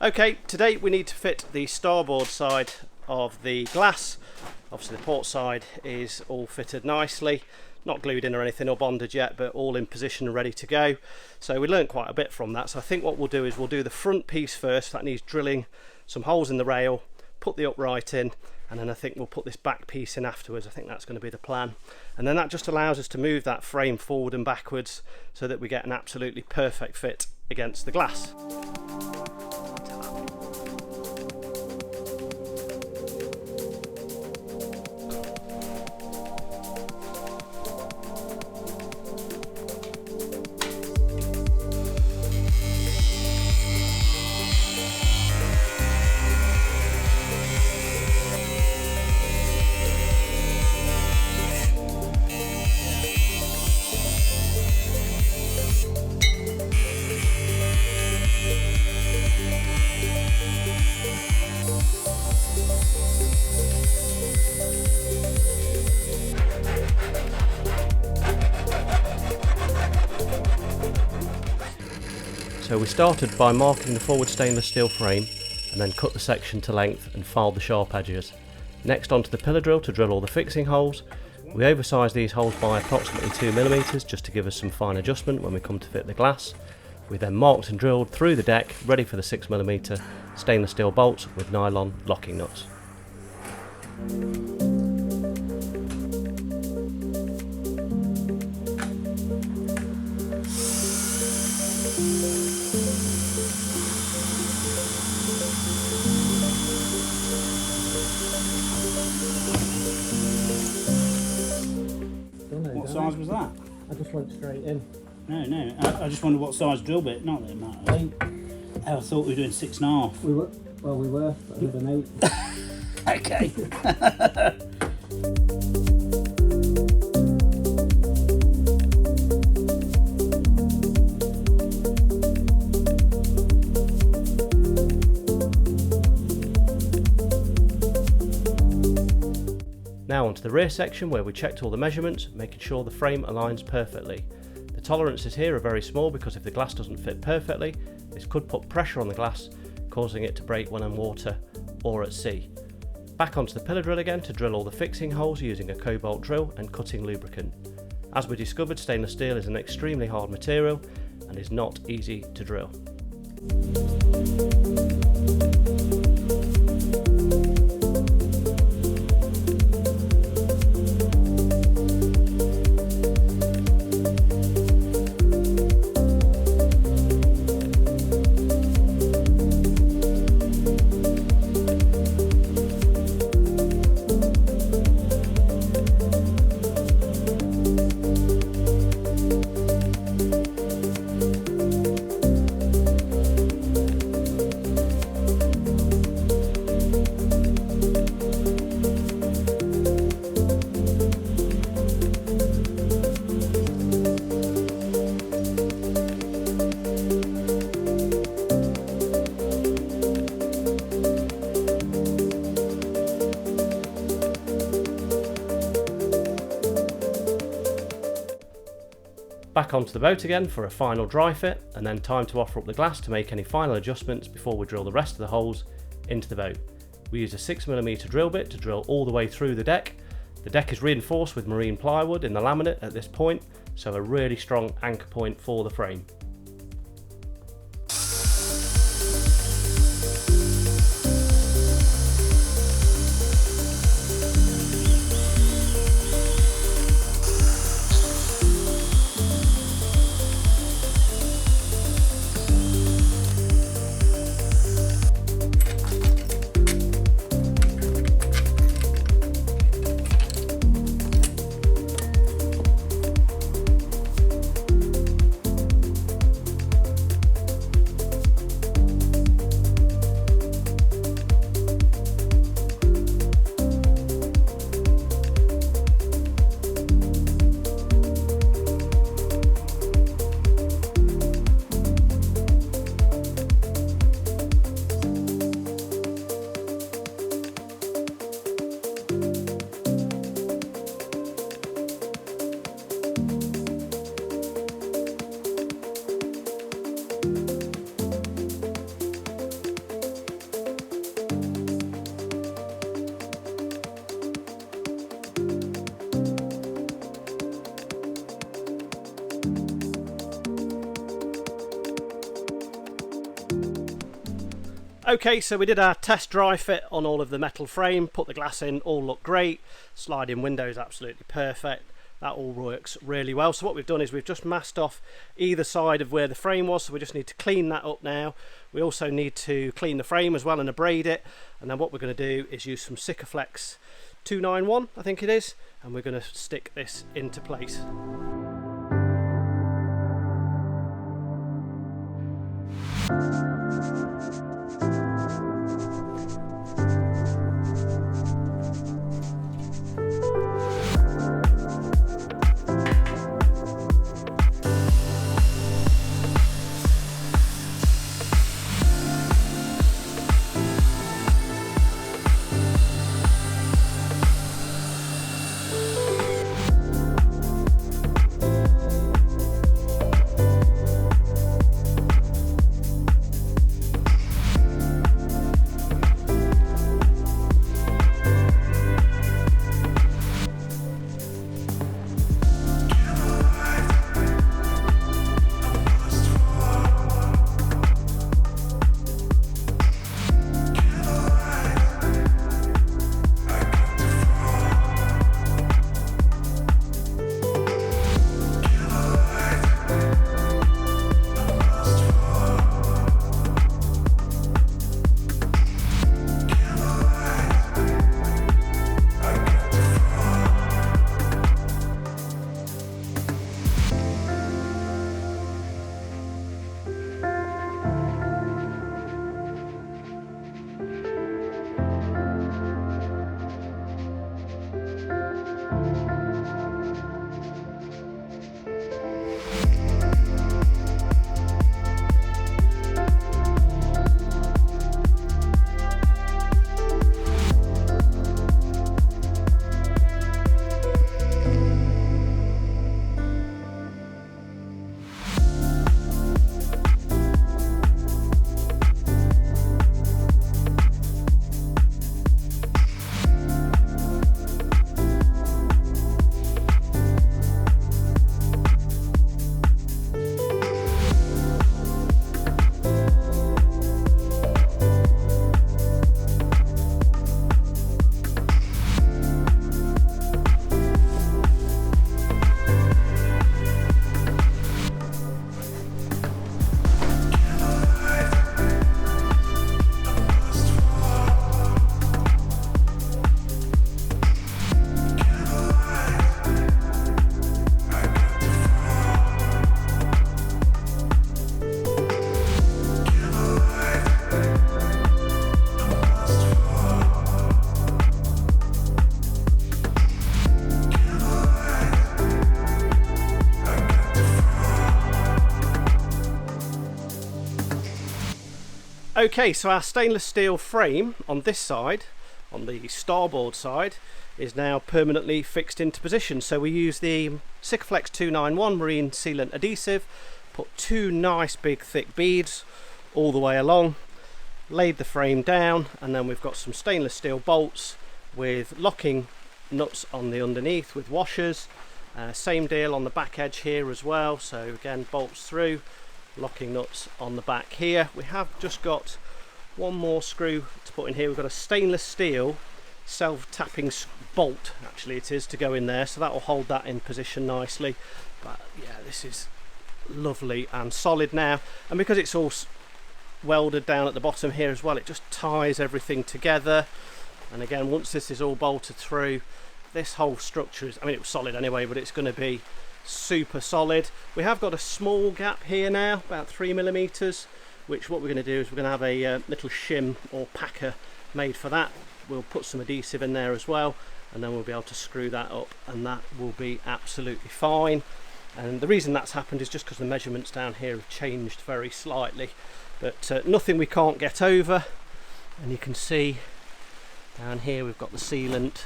Okay, today we need to fit the starboard side of the glass. Obviously the port side is all fitted nicely, not glued in or anything or bonded yet, but all in position and ready to go. So we learned quite a bit from that. So I think what we'll do is we'll do the front piece first. That needs drilling some holes in the rail, put the upright in, and then I think we'll put this back piece in afterwards. I think that's going to be the plan. And then that just allows us to move that frame forward and backwards so that we get an absolutely perfect fit against the glass. So we started by marking the forward stainless steel frame and then cut the section to length and filed the sharp edges. Next onto the pillar drill to drill all the fixing holes. We oversized these holes by approximately 2mm just to give us some fine adjustment when we come to fit the glass. We then marked and drilled through the deck, ready for the 6mm stainless steel bolts with nylon locking nuts. What size was that? I just went straight in. No. I just wondered what size drill bit. Not that it matters. I thought we were doing 6.5. We were, but with an 8. Okay. Now onto the rear section where we checked all the measurements, making sure the frame aligns perfectly. The tolerances here are very small because if the glass doesn't fit perfectly, this could put pressure on the glass, causing it to break when in water or at sea. Back onto the pillar drill again to drill all the fixing holes using a cobalt drill and cutting lubricant. As we discovered, stainless steel is an extremely hard material and is not easy to drill. Back onto the boat again for a final dry fit, and then time to offer up the glass to make any final adjustments before we drill the rest of the holes into the boat. We use a 6mm drill bit to drill all the way through the deck. The deck is reinforced with marine plywood in the laminate at this point, so a really strong anchor point for the frame. Okay, so we did our test dry fit on all of the metal frame, put the glass in, all looked great. Sliding windows absolutely perfect. That all works really well. So what we've done is we've just masked off either side of where the frame was, so we just need to clean that up now. We also need to clean the frame as well and abrade it, and then what we're going to do is use some Sikaflex 291, I think it is, and we're going to stick this into place. Okay, so our stainless steel frame on this side, on the starboard side, is now permanently fixed into position. So we use the Sikaflex 291 marine sealant adhesive, put two nice big thick beads all the way along, laid the frame down, and then we've got some stainless steel bolts with locking nuts on the underneath with washers. Same deal on the back edge here as well, so again bolts through, locking nuts on the back here. We have just got one more screw to put in here. We've got a stainless steel self-tapping bolt, actually it is, to go in there, so that will hold that in position nicely. But yeah, this is lovely and solid now, and because it's all welded down at the bottom here as well, it just ties everything together. And again, once this is all bolted through, this whole structure is, I mean, it was solid anyway, but it's going to be super solid. We have got a small gap here now, about 3mm, which what we're going to do is we're going to have a little shim or packer made for that. We'll put some adhesive in there as well, and then we'll be able to screw that up, and that will be absolutely fine. And the reason that's happened is just because the measurements down here have changed very slightly, but nothing we can't get over. And you can see down here we've got the sealant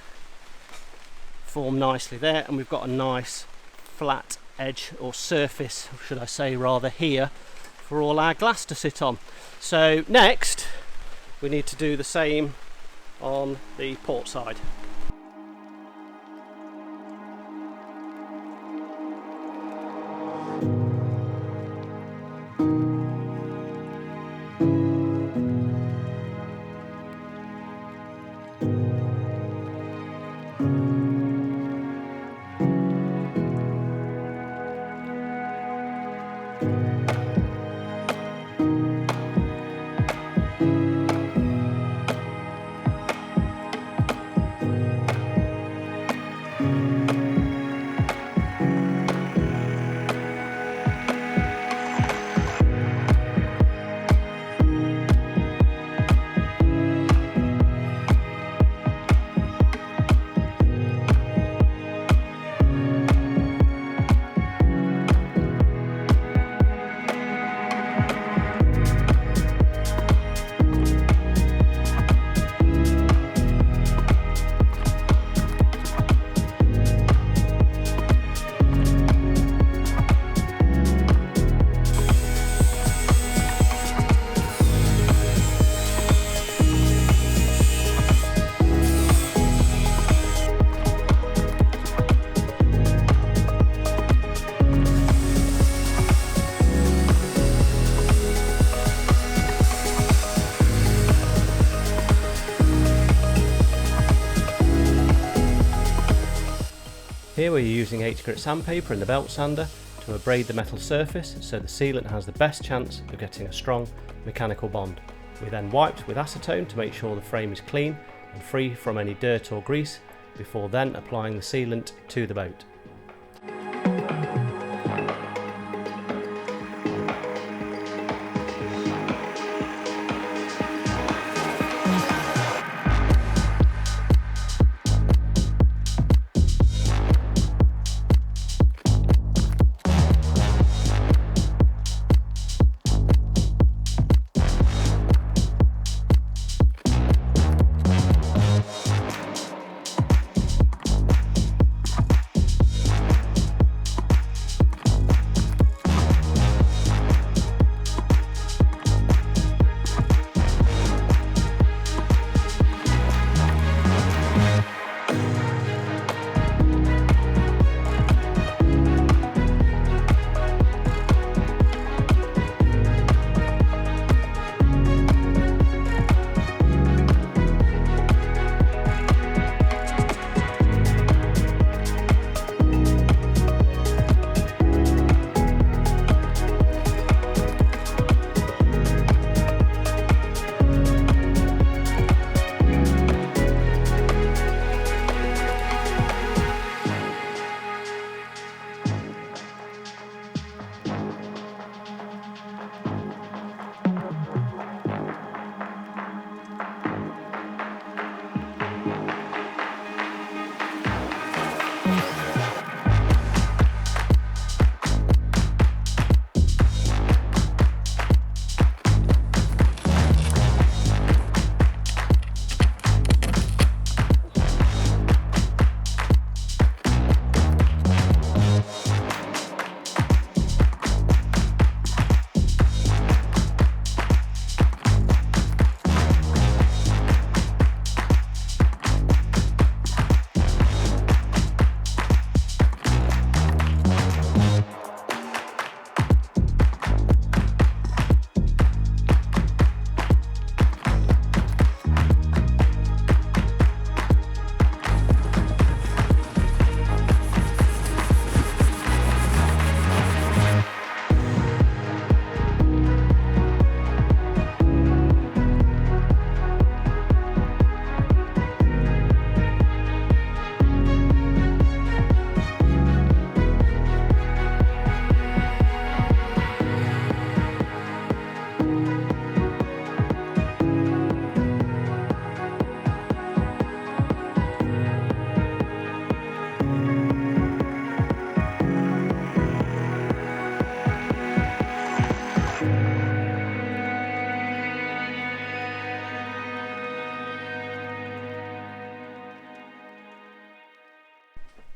formed nicely there, and we've got a nice flat edge, or surface should I say rather, here for all our glass to sit on. So next we need to do the same on the port side. Here we're using 80 grit sandpaper in the belt sander to abrade the metal surface so the sealant has the best chance of getting a strong mechanical bond. We then wiped with acetone to make sure the frame is clean and free from any dirt or grease before then applying the sealant to the boat.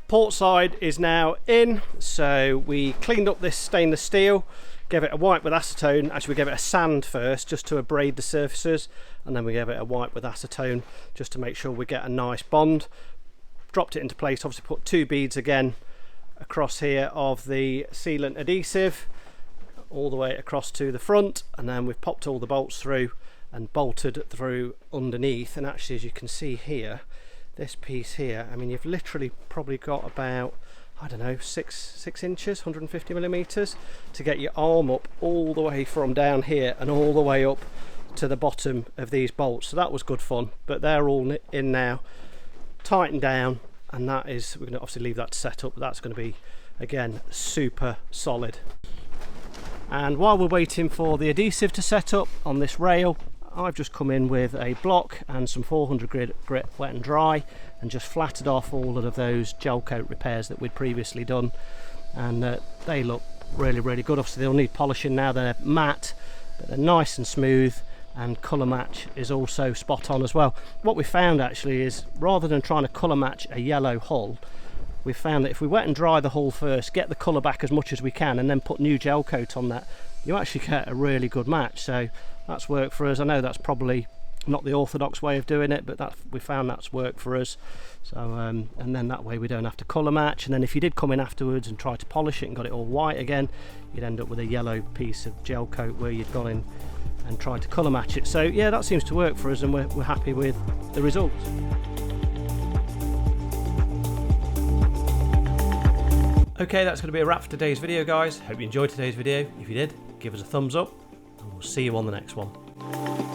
Port side is now in, so we cleaned up this stainless steel, gave it a wipe with acetone. Actually, we gave it a sand first just to abrade the surfaces, and then we gave it a wipe with acetone just to make sure we get a nice bond. Dropped it into place, obviously put 2 beads again across here of the sealant adhesive all the way across to the front, and then we've popped all the bolts through and bolted through underneath. And actually, as you can see here, this piece here, I mean, you've literally probably got about, I don't know, 6 inches, 150 millimeters to get your arm up all the way from down here and all the way up to the bottom of these bolts. So that was good fun, but they're all in now, tightened down, and that is, we're going to obviously leave that to set up, but that's going to be, again, super solid. And while we're waiting for the adhesive to set up on this rail, I've just come in with a block and some 400 grit wet and dry and just flattened off all of those gel coat repairs that we'd previously done, and they look really good. Obviously they'll need polishing now, they're matte, but they're nice and smooth, and colour match is also spot on as well. What we found actually is, rather than trying to colour match a yellow hull, we found that if we wet and dry the hull first, get the colour back as much as we can, and then put new gel coat on that, you actually get a really good match. So that's worked for us. I know that's probably not the orthodox way of doing it, but we found that's worked for us. So and then that way we don't have to colour match, and then if you did come in afterwards and try to polish it and got it all white again, you'd end up with a yellow piece of gel coat where you'd gone in and tried to colour match it. So yeah, that seems to work for us, and we're happy with the results. Okay, that's going to be a wrap for today's video, guys. Hope you enjoyed today's video. If you did, give us a thumbs up, and we'll see you on the next one.